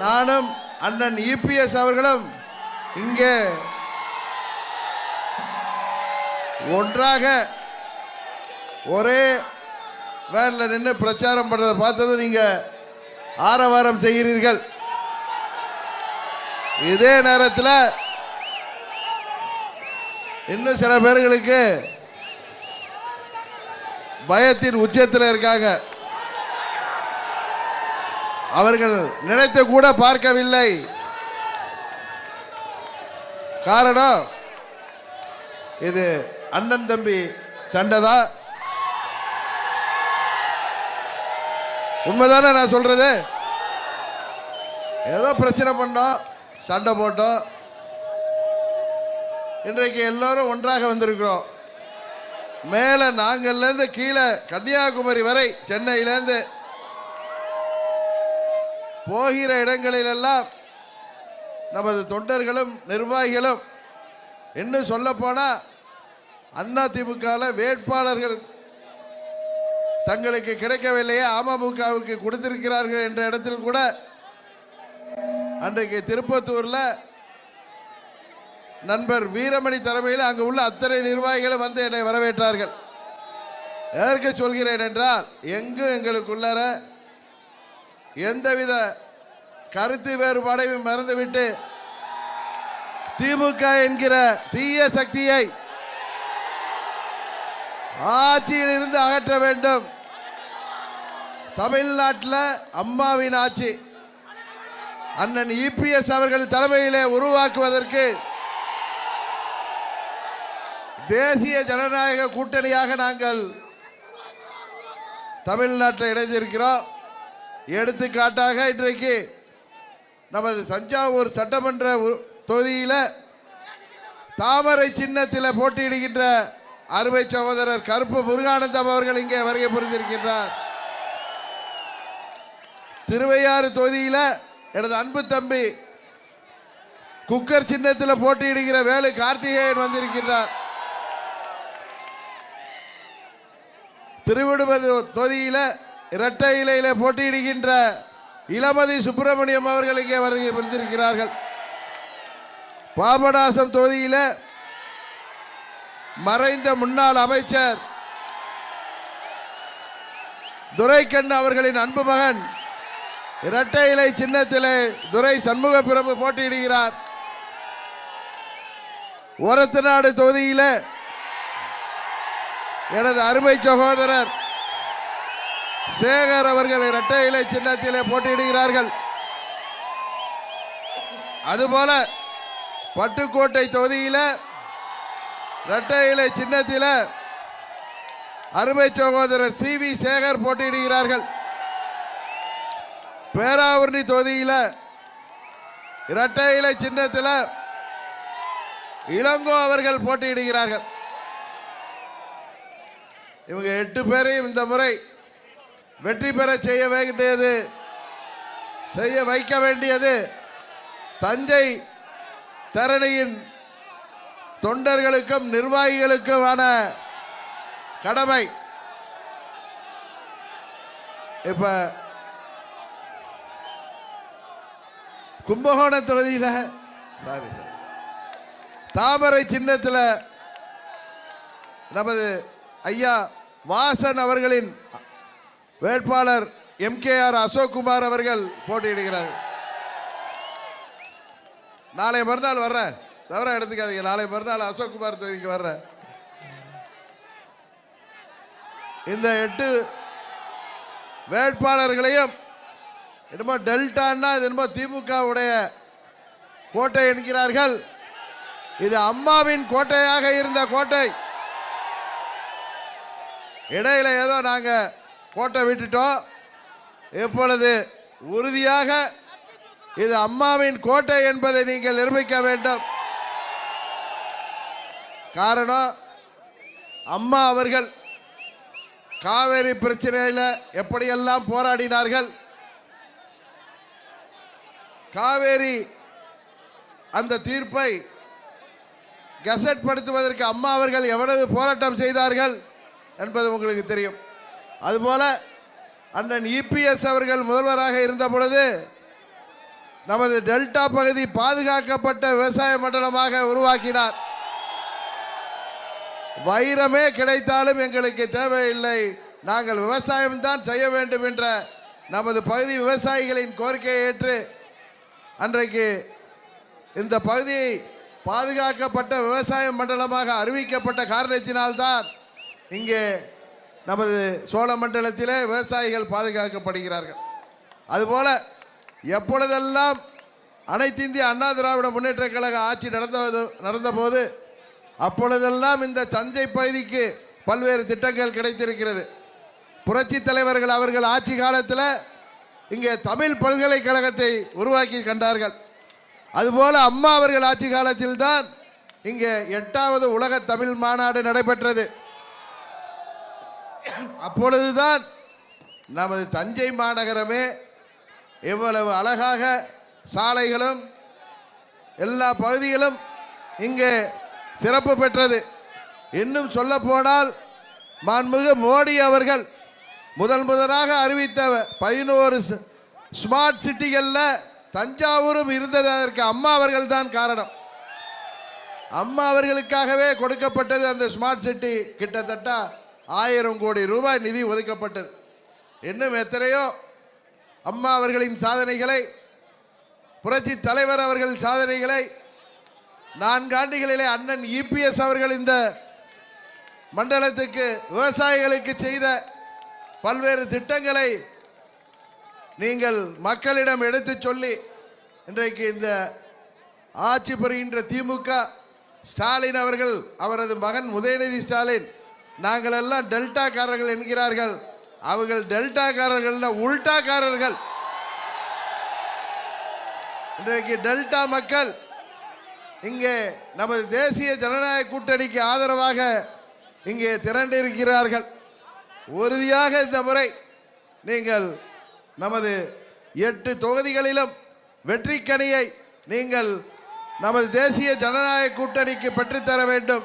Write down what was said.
நானும் அண்ணன் இபிஎஸ் அவர்களும் இங்கே ஒன்றாக ஒரே வேனில் நின்று பிரச்சாரம் பண்றதை பார்த்தது நீங்க ஆரவாரம் செய்கிறீர்கள். இதே நேரத்தில் இன்னும் சில பேர்களுக்கு பயத்தின் உச்சத்தில் இருக்காங்க. அவர்கள் நினைத்து கூட பார்க்கவில்லை. காரணம் இது அண்ணன் தம்பி சண்டைதான். உண்மைதானே நான் சொல்றது? ஏதோ பிரச்சனை பண்ணோம், சண்டை போட்டோம். இன்றைக்கு எல்லோரும் ஒன்றாக வந்திருக்கிறோம். மேலே நாங்கள்லேருந்து கீழே கன்னியாகுமரி வரை, சென்னையிலேருந்து போகிற இடங்களிலெல்லாம் நமது தொண்டர்களும் நிர்வாகிகளும், இன்னும் சொல்ல போனா அதிமுக வேட்பாளர்கள் தங்களுக்கு கிடைக்கவில்லையே அமமுகவுக்கு கொடுத்திருக்கிறார்கள் என்ற இடத்தில் கூட அன்றைக்கு திருப்பத்தூர்ல நண்பர் வீரமணி தலைமையில் அங்கு உள்ள அத்தனை நிர்வாகிகளும் வந்து என்னை வரவேற்றார்கள். எதற்கு சொல்கிறேன் என்றால், எங்கும் எங்களுக்குள்ளர எந்தவித கருத்து வேறுபாடையும் மறந்துவிட்டு திமுக என்கிற தீய சக்தியை ஆட்சியில் இருந்து அகற்ற வேண்டும். தமிழ்நாட்டில் அம்மாவின் ஆட்சி அண்ணன் இபிஎஸ் அவர்கள் தலைமையிலே உருவாக்குவதற்கு தேசிய ஜனநாயக கூட்டணியாக நாங்கள் தமிழ்நாட்டில் இணைந்திருக்கிறோம். எடுத்துக்காட்டாக இன்றைக்கு நமது தஞ்சாவூர் சட்டமன்ற தொகுதியில் தாமரை சின்னத்தில் போட்டியிடுகின்ற அருமை சகோதரர் கருப்பு முருகானந்தம் அவர்கள் இங்கே வருகை புரிந்திருக்கின்றார். திருவையாறு தொகுதியில் எனது அன்பு தம்பி குக்கர் சின்னத்தில் போட்டியிடுகிற வேலு கார்த்திகேயன் வந்திருக்கின்றார். திருவிடுமதூர் தொகுதியில் இரட்டை இலையில போட்டியிடுகின்ற இளமதி சுப்பிரமணியம் அவர்கள் இங்கே வருகை புரிந்திருக்கிறார்கள். பாபநாசம் தொகுதியில் மறைந்த முன்னாள் அமைச்சர் துரைக்கண்ணு அவர்களின் அன்பு மகன் இரட்டை இலை சின்னத்திலே துரை சண்முக பிரபு போட்டியிடுகிறார். ஒரத்தநாடு தொகுதியில் எனது அருமை சகோதரர் சேகர் அவர்கள் இரட்டை இலை சின்னத்திலே போட்டியிடுகிறார்கள். அதுபோல பட்டுக்கோட்டை தொகுதியில் இரட்டை இலை சின்னத்தில் அருமை சகோதரர் சி.வி. சேகர் போட்டியிடுகிறார்கள். பேராவூரணி தொகுதியில் இரட்டை இலை சின்னத்தில் இளங்கோ அவர்கள் போட்டியிடுகிறார்கள். இவங்க 8 பேரையும் இந்த முறை வெற்றி பெற செய்ய வைக்க வேண்டியது தஞ்சை தரணியின் தொண்டர்களுக்கும் நிர்வாகிகளுக்குமான கடமை. இப்ப கும்பகோணம் தொகுதியில் தாமரை சின்னத்தில் நமது ஐயா வாசன் அவர்களின் வேட்பாளர் MKR அசோக்குமார் அவர்கள் போட்டியிடுகிறார். நாளை மறுநாள் வர்றேன், தவிர எடுத்துக்காதீங்க. நாளை மறுநாள் அசோக்குமார் தொகுதிக்கு வர்றேன். இந்த 8 வேட்பாளர்களையும் என்னமோ டெல்டான்னா இது என்னமோ திமுகவுடைய கோட்டை என்கிறார்கள். இது அம்மாவின் கோட்டையாக இருந்த கோட்டை. இடையில ஏதோ நாங்க கோட்டை விட்டுட்டோம். இப்பொழுது உறுதியாக இது அம்மாவின் கோட்டை என்பதை நீங்கள் நிரூபிக்க வேண்டும். காரணம், அம்மா அவர்கள் காவேரி பிரச்சனையில் எப்படியெல்லாம் போராடினார்கள். காவேரி அந்த தீர்ப்பை கெசட் படுத்துவதற்கு அம்மா அவர்கள் எவ்வளவு போராட்டம் செய்தார்கள் என்பது உங்களுக்கு தெரியும். அதுபோல அண்ணன் இபிஎஸ் அவர்கள் முதல்வராக இருந்த பொழுது நமது டெல்டா பகுதி பாதுகாக்கப்பட்ட விவசாய மண்டலமாக உருவாக்கினார். வைரமே கிடைத்தாலும் எங்களுக்கு தேவையில்லை, நாங்கள் விவசாயம் தான் செய்ய வேண்டும் என்ற நமது பகுதி விவசாயிகளின் கோரிக்கையை ஏற்று அன்றைக்கு இந்த பகுதியை பாதுகாக்கப்பட்ட விவசாய மண்டலமாக அறிவிக்கப்பட்ட காரணத்தினால்தான் இங்கே நமது சோழ மண்டலத்திலே விவசாயிகள் பாதுகாக்கப்படுகிறார்கள். அதுபோல எப்பொழுதெல்லாம் அனைத்து இந்திய அண்ணா திராவிட முன்னேற்ற கழக ஆட்சி நடந்தபோது அப்பொழுதெல்லாம் இந்த தஞ்சை பகுதிக்கு பல்வேறு திட்டங்கள் கிடைத்திருக்கிறது. புரட்சி தலைவர்கள் அவர்கள் ஆட்சி காலத்தில் இங்கே தமிழ் பல்கலைக்கழகத்தை உருவாக்கி கண்டார்கள். அதுபோல அம்மா அவர்கள் ஆட்சி காலத்தில் தான் இங்கே 8வது உலக தமிழ் மாநாடு நடைபெற்றது. அப்பொழுதுதான் நமது தஞ்சை மாநகரமே எவ்வளவு அழகாக சாலைகளும் எல்லா பகுதிகளும் இங்கே சிறப்பு பெற்றது. இன்னும் சொல்ல போனால் மாண்புமிகு மோடி அவர்கள் முதலாக அறிவித்த 11 ஸ்மார்ட் சிட்டிகளில் தஞ்சாவூரும் இருந்தது. அதற்கு அம்மா அவர்கள் தான் காரணம். அம்மா அவர்களுக்காகவே கொடுக்கப்பட்டது அந்த ஸ்மார்ட் சிட்டி. கிட்டத்தட்ட 1000 கோடி ரூபாய் நிதி ஒதுக்கப்பட்டது. இன்னும் எத்தனையோ அம்மா அவர்களின் சாதனைகளை, புரட்சி தலைவர் அவர்கள் சாதனைகளை 4 ஆண்டுகளிலே அண்ணன் இபிஎஸ் அவர்கள் இந்த மண்டலத்துக்கு விவசாயிகளுக்கு செய்த பல்வேறு திட்டங்களை நீங்கள் மக்களிடம் எடுத்து சொல்லி இன்றைக்கு இந்த ஆட்சி புரிகின்ற திமுக ஸ்டாலின் அவர்கள், அவரது மகன் உதயநிதி ஸ்டாலின், நாங்கள் எல்லாம் டெல்டாக்காரர்கள் என்கிறார்கள். அவர்கள் டெல்டாக்காரர்கள் உல்டாக்காரர்கள். இன்றைக்கு டெல்டா மக்கள் இங்கே நமது தேசிய ஜனநாயக கூட்டணிக்கு ஆதரவாக இங்கே திரண்டிருக்கிறார்கள். உறுதியாக இந்த முறை நீங்கள் நமது 8 தொகுதிகளிலும் வெற்றிக்கனியை நீங்கள் நமது தேசிய ஜனநாயக கூட்டணிக்கு பெற்றுத்தர வேண்டும்.